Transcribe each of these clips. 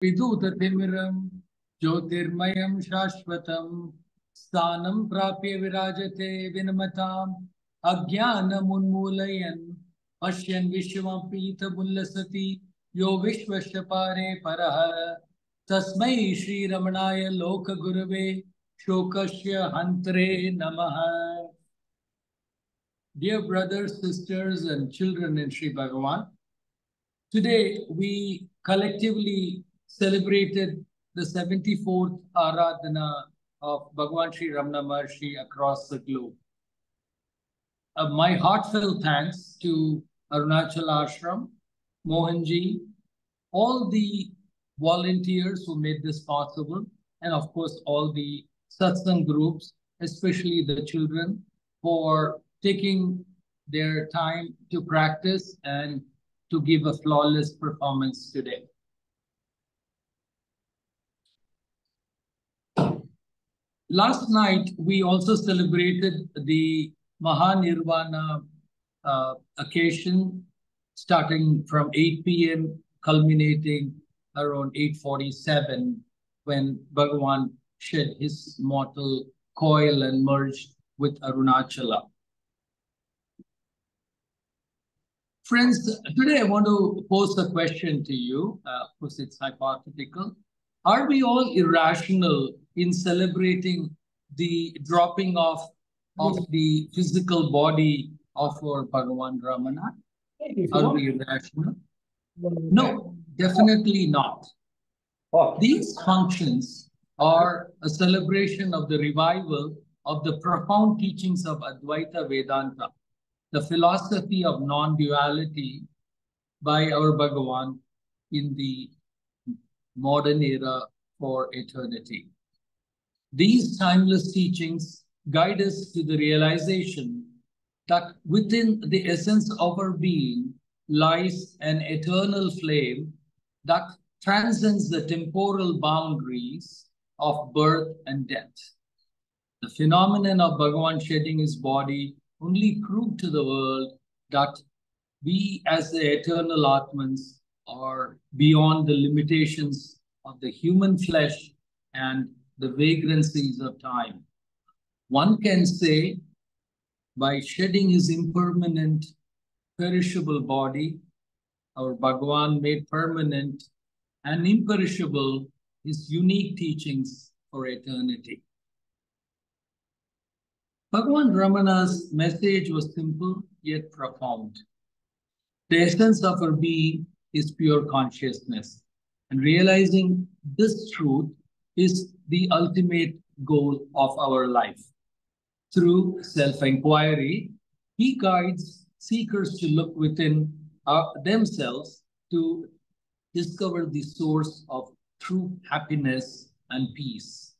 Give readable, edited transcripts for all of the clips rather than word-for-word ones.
विदूततिमिरं ज्योतिर्मयं शाश्वतं स्थानं प्राप्य विराजते विनमताम् अज्ञानमुन्मूलयन् पश्यन् विश्वमपीतमुल्लसति यो विश्वस्य पारे परः तस्मै श्रीरमणाय लोकगुरवे शोकस्य हन्त्रे नमः. Dear brothers, sisters, and children in Sri Bhagavan, today we collectively celebrated the 74th Aradhana of Bhagavan Sri Ramanashram across the globe. My heartfelt thanks to Arunachalashram, Mohanji, all the volunteers who made this possible, and of course all the satsang groups, especially the children, for taking their time to practice and to give a flawless performance today. Last night, we also celebrated the Mahanirvana occasion, starting from 8 p.m., culminating around 8:47, when Bhagavan shed his mortal coil and merged with Arunachala. Friends, today I want to pose a question to you. Of course, it's hypothetical. Are we all irrational in celebrating the dropping off of the physical body of our Bhagavan Ramanan? Are we irrational? No, definitely not. These functions are a celebration of the revival of the profound teachings of Advaita Vedanta, the philosophy of non-duality by our Bhagavan in the modern era for eternity. These timeless teachings guide us to the realization that within the essence of our being lies an eternal flame that transcends the temporal boundaries of birth and death. The phenomenon of Bhagavan shedding his body only proved to the world that we as the eternal Atmans are beyond the limitations of the human flesh and the vagrancies of time. One can say, by shedding his impermanent, perishable body, our Bhagavan made permanent and imperishable his unique teachings for eternity. Bhagavan Ramana's message was simple yet profound. The essence of our being is pure consciousness, and realizing this truth is the ultimate goal of our life. Through self-inquiry, he guides seekers to look within themselves to discover the source of true happiness and peace.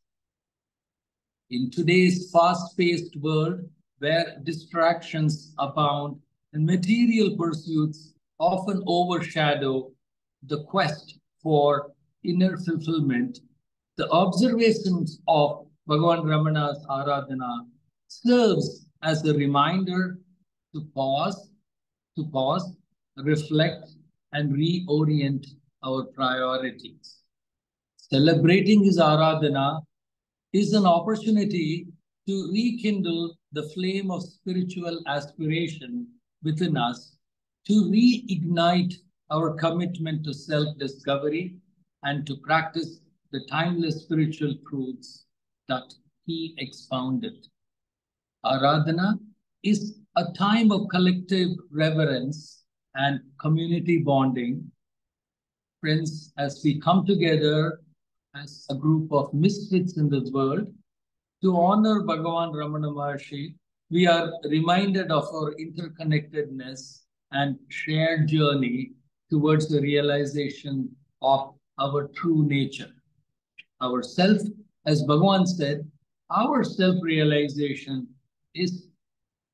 In today's fast-paced world, where distractions abound and material pursuits often overshadow the quest for inner fulfillment, the observations of Bhagavan Ramana's Aradhana serves as a reminder to pause, reflect, and reorient our priorities. Celebrating his Aradhana is an opportunity to rekindle the flame of spiritual aspiration within us, to reignite our commitment to self-discovery and to practice the timeless spiritual truths that he expounded. Aradhana is a time of collective reverence and community bonding. Friends, as we come together as a group of misfits in this world to honor Bhagavan Ramana Maharshi, we are reminded of our interconnectedness and shared journey towards the realization of our true nature. Our self, as Bhagavan said, our self-realization is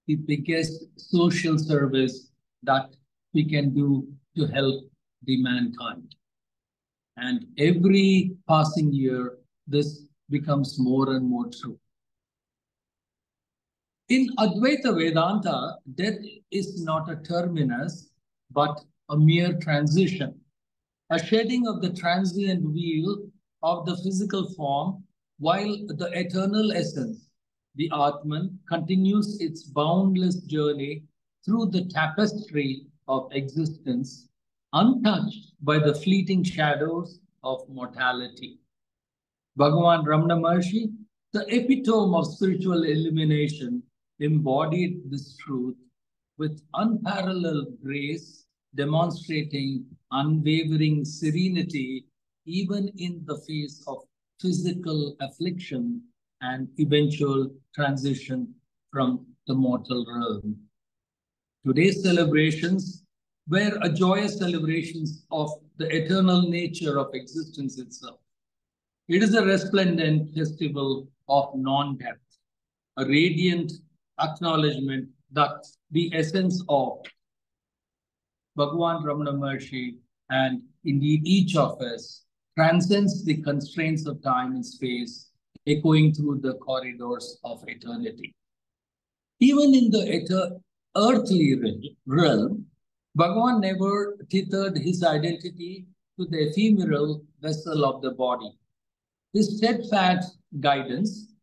the biggest social service that we can do to help the mankind. And every passing year, this becomes more and more true. In Advaita Vedanta, death is not a terminus, but a mere transition. a shedding of the transient veil of the physical form, while the eternal essence, the Atman, continues its boundless journey through the tapestry of existence, untouched by the fleeting shadows of mortality. Bhagavan Ramana Maharshi, the epitome of spiritual illumination, embodied this truth with unparalleled grace, demonstrating unwavering serenity even in the face of physical affliction and eventual transition from the mortal realm. Today's celebrations were a joyous celebrations of the eternal nature of existence itself. It is a resplendent festival of non-death, a radiant acknowledgement that the essence of Bhagavan Ramana Maharshi and indeed each of us transcends the constraints of time and space, echoing through the corridors of eternity. Even in the earthly realm, Bhagavan never tethered his identity to the ephemeral vessel of the body. His steadfast guidance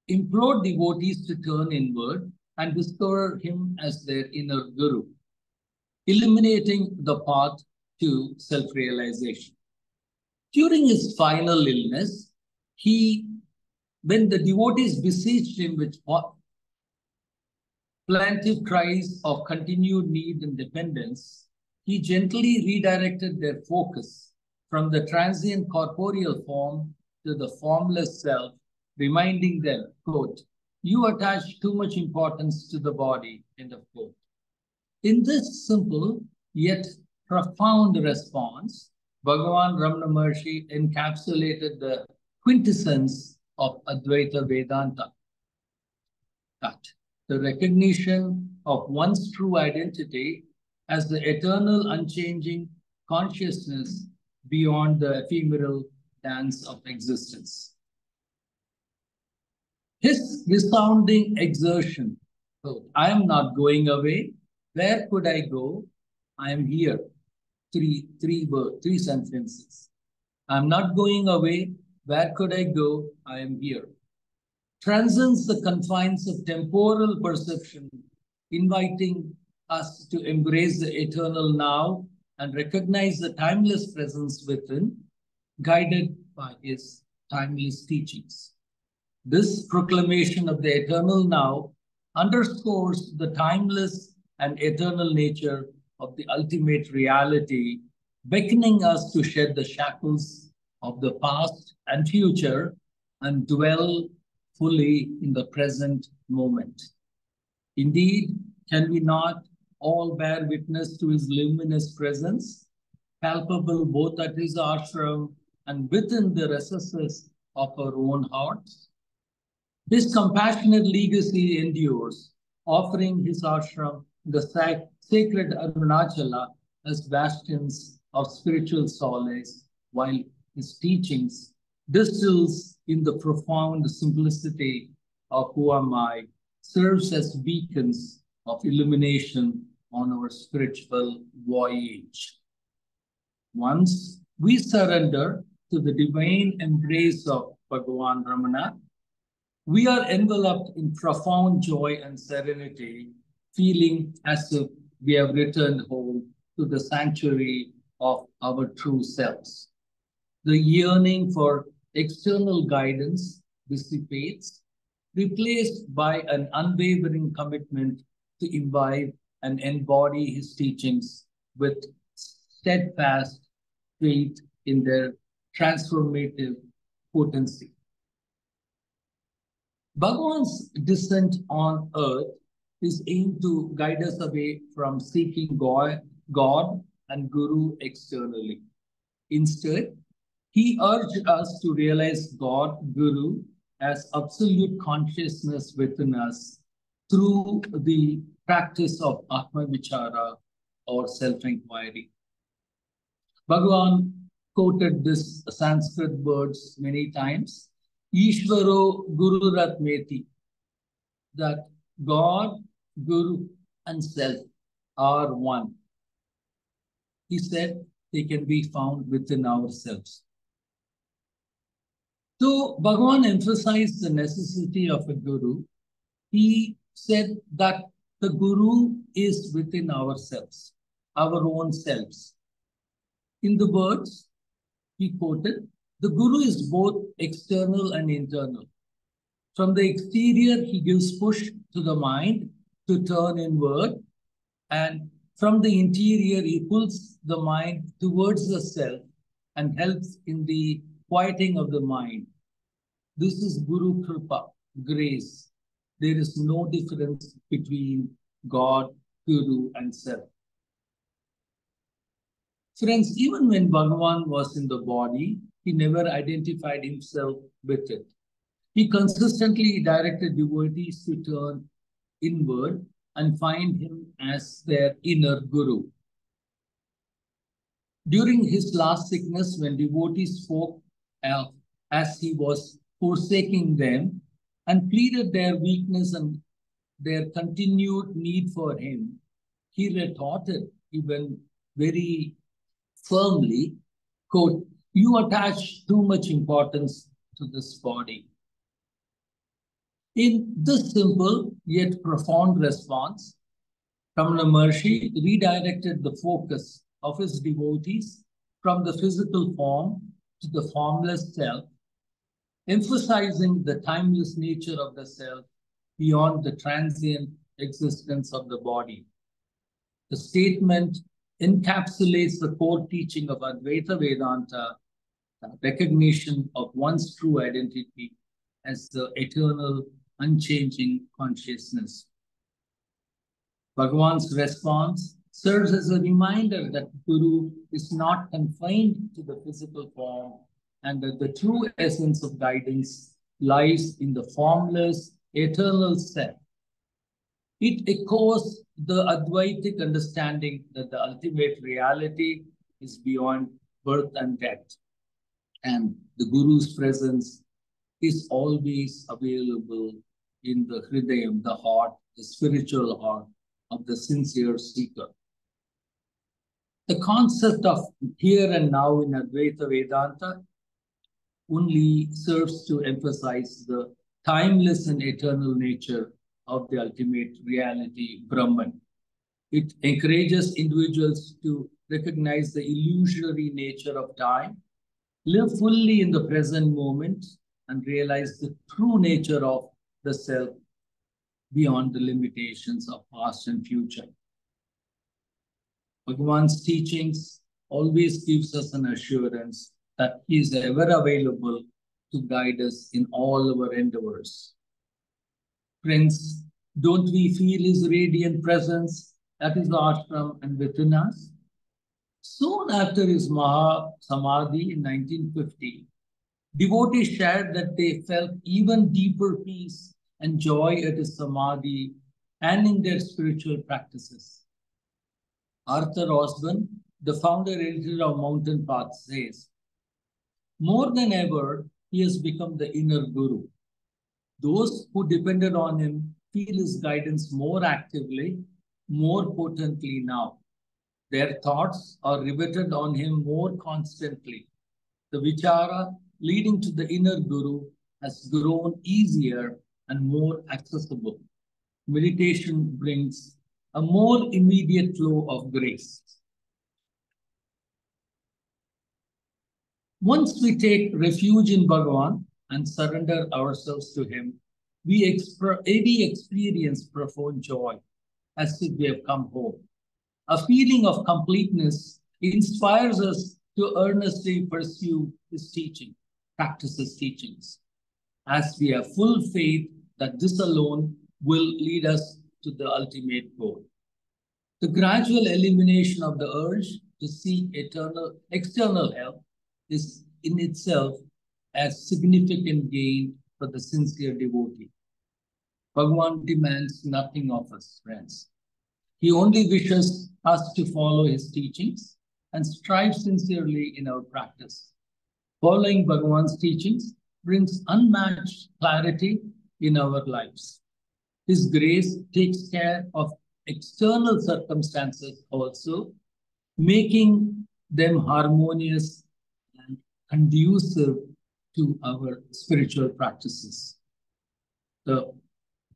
implored devotees to turn inward and discover him as their inner guru, illuminating the path to self-realization. During his final illness, when the devotees beseeched him with plaintive cries of continued need and dependence, he gently redirected their focus from the transient corporeal form to the formless self, reminding them, quote, "You attach too much importance to the body," end of quote. In this simple yet profound response, Bhagavan Ramana Maharshi encapsulated the quintessence of Advaita Vedanta, that the recognition of one's true identity as the eternal, unchanging consciousness beyond the ephemeral dance of existence. His resounding exertion, quote, "I am not going away. Where could I go? I am here." Three sentences. I'm not going away. Where could I go? I am here. Transcends the confines of temporal perception, inviting us to embrace the eternal now and recognize the timeless presence within, guided by his timeless teachings. This proclamation of the eternal now underscores the timeless and eternal nature of the ultimate reality, beckoning us to shed the shackles of the past and future and dwell fully in the present moment. Indeed, can we not all bear witness to his luminous presence, palpable both at his ashram and within the recesses of our own hearts? His compassionate legacy endures, offering his ashram, the sacred Arunachala, as bastions of spiritual solace, while his teachings distills in the profound simplicity of who am I, serves as beacons of illumination on our spiritual voyage. Once we surrender to the divine embrace of Bhagavan Ramana, we are enveloped in profound joy and serenity, feeling as if we have returned home to the sanctuary of our true selves. The yearning for external guidance dissipates, replaced by an unwavering commitment to imbibe and embody his teachings with steadfast faith in their transformative potency. Bhagavan's descent on earth is aimed to guide us away from seeking God and Guru externally. Instead, he urged us to realize God, Guru, as absolute consciousness within us through the practice of Atma Vichara or self-inquiry. Bhagavan quoted this Sanskrit words many times. Ishvaro Guru Ratmeti, that God, Guru, and self are one. He said, they can be found within ourselves. So Bhagavan emphasized the necessity of a guru. He said that the guru is within ourselves, our own selves. In the words he quoted, the guru is both external and internal. From the exterior, he gives push to the mind to turn inward, and from the interior, he pulls the mind towards the self and helps in the quieting of the mind. This is Guru Kripa, grace. There is no difference between God, Guru, and self. Friends, even when Bhagavan was in the body, he never identified himself with it. He consistently directed devotees to turn inward and find him as their inner guru. During his last sickness, when devotees spoke as he was forsaking them and pleaded their weakness and their continued need for him, he retorted even very firmly, quote, "You attach too much importance to this body." In this simple yet profound response, Ramana Maharshi redirected the focus of his devotees from the physical form to the formless self, emphasizing the timeless nature of the self beyond the transient existence of the body. The statement encapsulates the core teaching of Advaita Vedanta, recognition of one's true identity as the eternal, unchanging consciousness. Bhagavan's response serves as a reminder that Guru is not confined to the physical form and that the true essence of guidance lies in the formless, eternal self. It echoes the Advaitic understanding that the ultimate reality is beyond birth and death, and the Guru's presence is always available in the Hridayam, the heart, the spiritual heart of the sincere seeker. The concept of here and now in Advaita Vedanta only serves to emphasize the timeless and eternal nature of the ultimate reality, Brahman. It encourages individuals to recognize the illusory nature of time, live fully in the present moment, and realize the true nature of the self beyond the limitations of past and future. Bhagavan's teachings always gives us an assurance that he is ever available to guide us in all our endeavors. Friends, don't we feel his radiant presence at his ashram and within us? Soon after his Maha Samadhi in 1950, devotees shared that they felt even deeper peace and joy at his Samadhi and in their spiritual practices. Arthur Osborne, the founder editor of Mountain Path, says, "More than ever, he has become the inner guru. Those who depended on him feel his guidance more actively, more potently now. Their thoughts are riveted on him more constantly. The vichara leading to the inner guru has grown easier and more accessible. Meditation brings a more immediate flow of grace." Once we take refuge in Bhagavan and surrender ourselves to him, we experience profound joy as if we have come home. A feeling of completeness inspires us to earnestly pursue his teaching, practice his teachings, as we have full faith that this alone will lead us to the ultimate goal. The gradual elimination of the urge to seek external help is in itself a significant gain for the sincere devotee. Bhagavan demands nothing of us, friends. He only wishes us to follow his teachings and strive sincerely in our practice. Following Bhagavan's teachings brings unmatched clarity in our lives. His grace takes care of external circumstances also, making them harmonious and conducive to our spiritual practices. The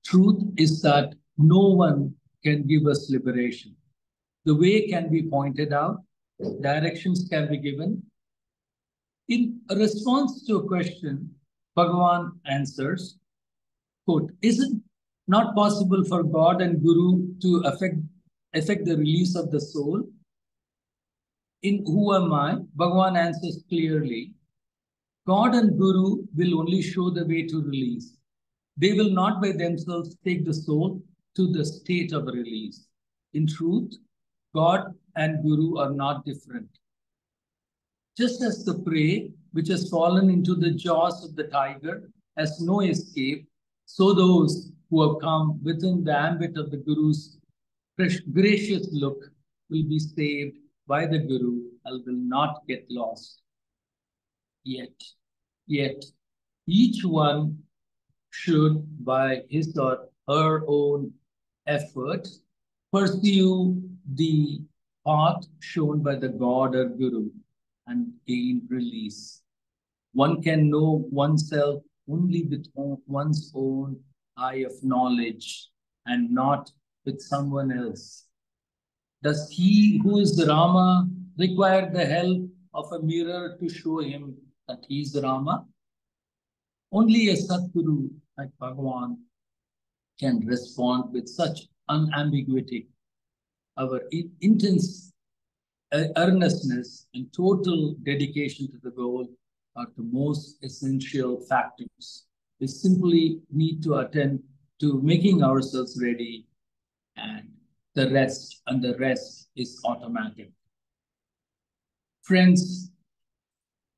truth is that no one can give us liberation. The way can be pointed out, directions can be given. In response to a question, Bhagavan answers, quote, is it not possible for God and Guru to affect the release of the soul? In who am I? Bhagavan answers clearly, God and Guru will only show the way to release. They will not by themselves take the soul to the state of release. In truth, God and Guru are not different. Just as the prey, which has fallen into the jaws of the tiger, has no escape, so those who have come within the ambit of the Guru's gracious look will be saved by the Guru and will not get lost. Yet, each one should, by his or her own effort, pursue the path shown by the God or Guru and gain release. One can know oneself only with one's own eye of knowledge and not with someone else. Does he who is Rama require the help of a mirror to show him that he is Rama? Only a Satguru like Bhagavan can respond with such unambiguity. Our intense earnestness and total dedication to the goal are the most essential factors. We simply need to attend to making ourselves ready, and the rest is automatic. Friends,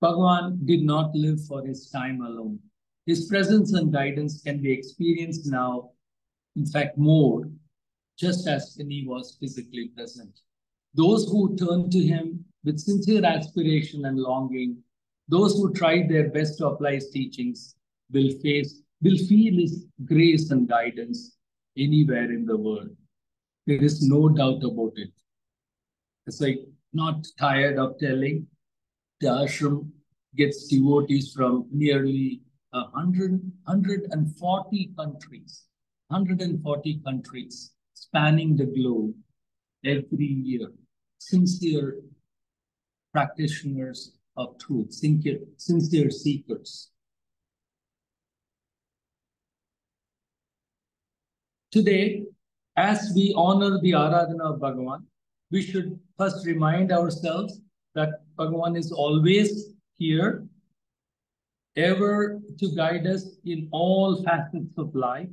Bhagavan did not live for his time alone. His presence and guidance can be experienced now, in fact more, just as when he was physically present. Those who turn to him with sincere aspiration and longing, those who tried their best to apply his teachings, will feel his grace and guidance anywhere in the world. There is no doubt about it. It's like not tired of telling, the ashram gets devotees from nearly 140 countries, 140 countries spanning the globe every year. Sincere practitioners of truth, sincere seekers. Today, as we honor the Aradhana of Bhagavan, we should first remind ourselves that Bhagavan is always here, ever to guide us in all facets of life,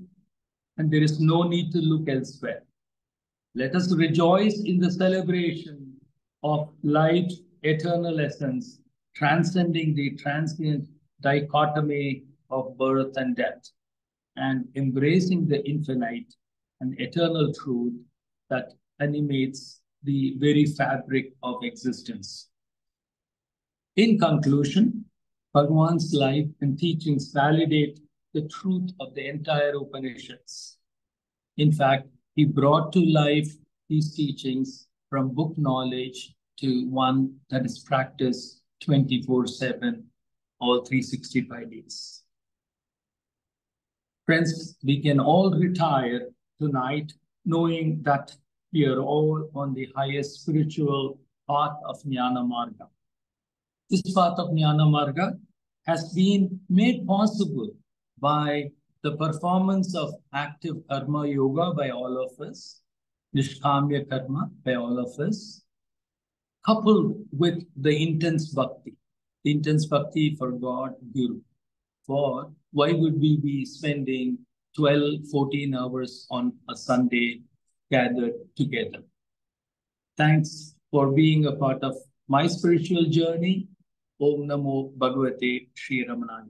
and there is no need to look elsewhere. Let us rejoice in the celebration of life's eternal essence, transcending the transient dichotomy of birth and death, and embracing the infinite and eternal truth that animates the very fabric of existence. In conclusion, Bhagavan's life and teachings validate the truth of the entire Upanishads. In fact, he brought to life these teachings from book knowledge to one that is practiced 24/7, all 365 days. Friends, we can all retire tonight knowing that we are all on the highest spiritual path of Jnana Marga. This path of Jnana Marga has been made possible by the performance of active karma yoga by all of us, nishkamya karma by all of us, coupled with the intense bhakti for God, Guru. For why would we be spending 12, 14 hours on a Sunday gathered together? Thanks for being a part of my spiritual journey. Om Namo Bhagavate Shri Ramanan.